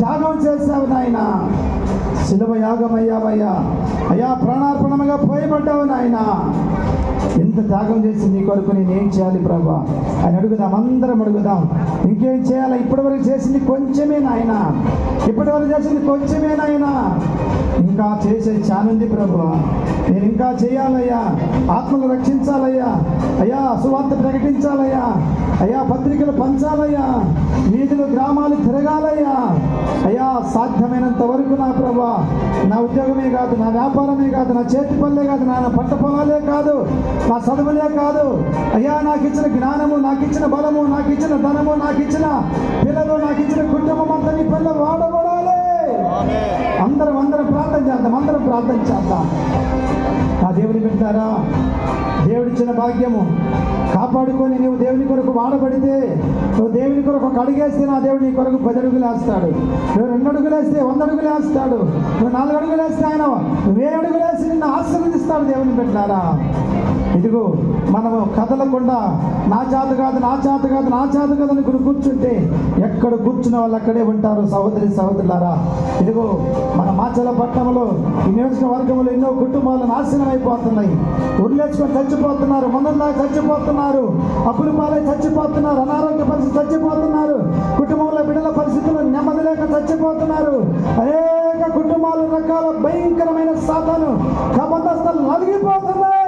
త్యాగం చేశావు నాయన. శిలువ యాగమయ్యావయ్యా. అయ్యా, ప్రాణార్పణముగా పోయబడ్డావు నాయన. ఎంత త్యాగం చేసి నీ కొరకు నేనేం చేయాలి ప్రభా అని అడుగుదాం. అందరం అడుగుదాం. ఇంకేం చేయాలి? ఇప్పటివరకు చేసింది కొంచెమే నాయన. ఇప్పటివరకు చేసింది కొంచెమే నాయన. ఇంకా చేసేది చానుంది ప్రభువా. నేను ఇంకా చేయాలయ్యా. ఆత్మలు రక్షించాలయ్యా. అయ్యా, సువార్త ప్రకటించాలయ్యా. అయ్యా, పత్రికలు పంచాలయ్యా. వీధులు గ్రామాలు తిరగాలయ్యా. అయ్యా, సాధ్యమైనంత వరకు నా ప్రభా, నా ఉద్యోగమే కాదు, నా వ్యాపారమే కాదు, నా చేతి పనులే కాదు, నా పంట పొలాలే కాదు, నా చదువులే కాదు, అయ్యా, నాకు ఇచ్చిన జ్ఞానము, నాకు ఇచ్చిన బలము, నాకు ఇచ్చిన ధనము, నాకు ఇచ్చిన పిల్లలు, నాకు ఇచ్చిన కుటుంబం అంతా నీ పనులు వాడబడాలి. అందరం ప్రార్థన చేద్దాం. నా దేవుని బిడ్డారా, దేవుడిచ్చిన భాగ్యము కాపాడుకొని నువ్వు దేవుని కొరకు వాడబడితే, నువ్వు దేవుని కొరకు ఒక అడుగేస్తే నా దేవుడు నీ కొరకు 10 అడుగులు వేస్తాడు. నువ్వు 2 అడుగులు వేస్తే 100 అడుగులు వేస్తాడు. నువ్వు 4 అడుగులు వేస్తే ఆయన 1000 అడుగులు వేసి నిన్ను ఆశీర్వదిస్తాడు. దేవుని బిడ్డారా, ఇదిగో మనము కదలకుండా నా చేత కాదు అని కూర్చుంటే ఎక్కడ కూర్చున్న వాళ్ళు అక్కడే ఉంటారు. సహోదరులారా, ఇదిగో మన మాచల పట్టణంలో ఈ నియోజకవర్గంలో ఎన్నో కుటుంబాలు నాశనం అయిపోతున్నాయి. ఉర్లేచుకొని చచ్చిపోతున్నారు, మందులా చచ్చిపోతున్నారు, అప్పుల పాలై చచ్చిపోతున్నారు, అనారోగ్య పరిస్థితి చచ్చిపోతున్నారు, కుటుంబంలో బిడ్డల పరిస్థితులు నెమ్మది లేక చచ్చిపోతున్నారు. అనేక కుటుంబాలు రకాల భయంకరమైన సాతాను కబంధస్థలు నలిగిపోతున్నాయి.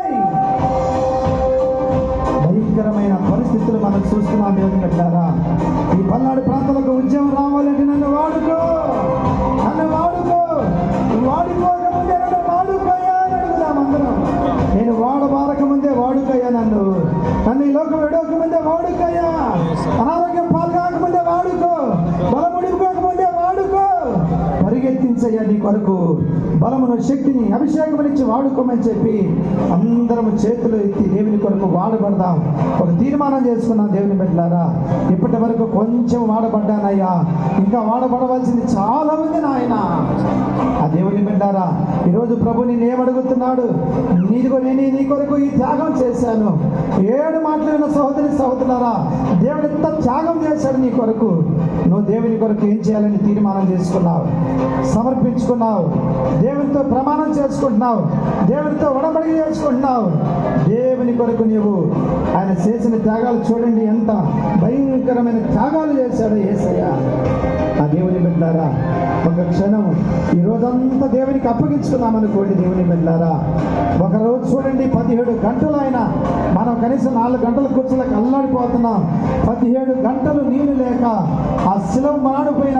భయంకరమైన పరిస్థితులు మనం చూస్తున్నాం. దేవుని బిడ్డలారా, ఈ పల్నాడు ప్రాంతాలకు ఉద్యమం రావాలంటే నన్ను వాడుకోకముందే నన్ను వాడుకోయా అని అడుగుదాం అందరం. నేను వాడబారకముందే వాడుకోయా, నన్ను ఈ లోకం విడవకముందే వాడుకోయా, అనారోగ్యం పాల్గొనకముందే వాడుకో, బలముడిపోకముందే వాడుకో. పరిగెత్తించయ్యా నీ కొరకు బలమును, శక్తిని, అభిషేకమునిచ్చి వాడుకోమని చెప్పి అందరం చేతులు ఎత్తి దేవుని కొరకు వాడబడదాం. ఒక తీర్మానం చేసుకున్నాం. దేవుని బిడ్డలారా, ఇప్పటి వరకు కొంచెం వాడబడ్డానయ్యా, ఇంకా వాడబడవలసింది చాలా ఉంది నాయన. ఆ దేవుని బిడ్డారా, ఈరోజు ప్రభు నేను ఏమడుగుతున్నాడు? నీదిగో నేను నీ కొరకు ఈ త్యాగం చేశాను. 7 మాటలైన సహోదరులారా, దేవుడు ఎంత త్యాగం చేశాడు నీ కొరకు. నువ్వు దేవుని కొరకు ఏం చేయాలని తీర్మానం చేసుకున్నావు, సమర్పించుకున్నావు, దేవునితో ప్రమాణం చేసుకుంటున్నావు, దేవునితో ఉడబడిక చేసుకుంటున్నావు. దేవుని కొరకు నీవు ఆయన చేసిన త్యాగాలు చూడండి, ఎంత భయంకరమైన త్యాగాలు చేశాడు యేసయ్య. ఆ దేవుని బిడ్డలారా, ఒక క్షణం ఈ రోజంతా దేవునికి అప్పగించుకున్నామనుకోండి. దేవుని బిడ్డలారా, ఒకరోజు చూడండి 17 గంటలు ఆయన, మనం కనీసం 4 గంటల కూర్చోలేక అల్లాడిపోతున్నాం. 17 గంటలు నీళ్లు లేక ఆ శిలువ మాడిపోయిన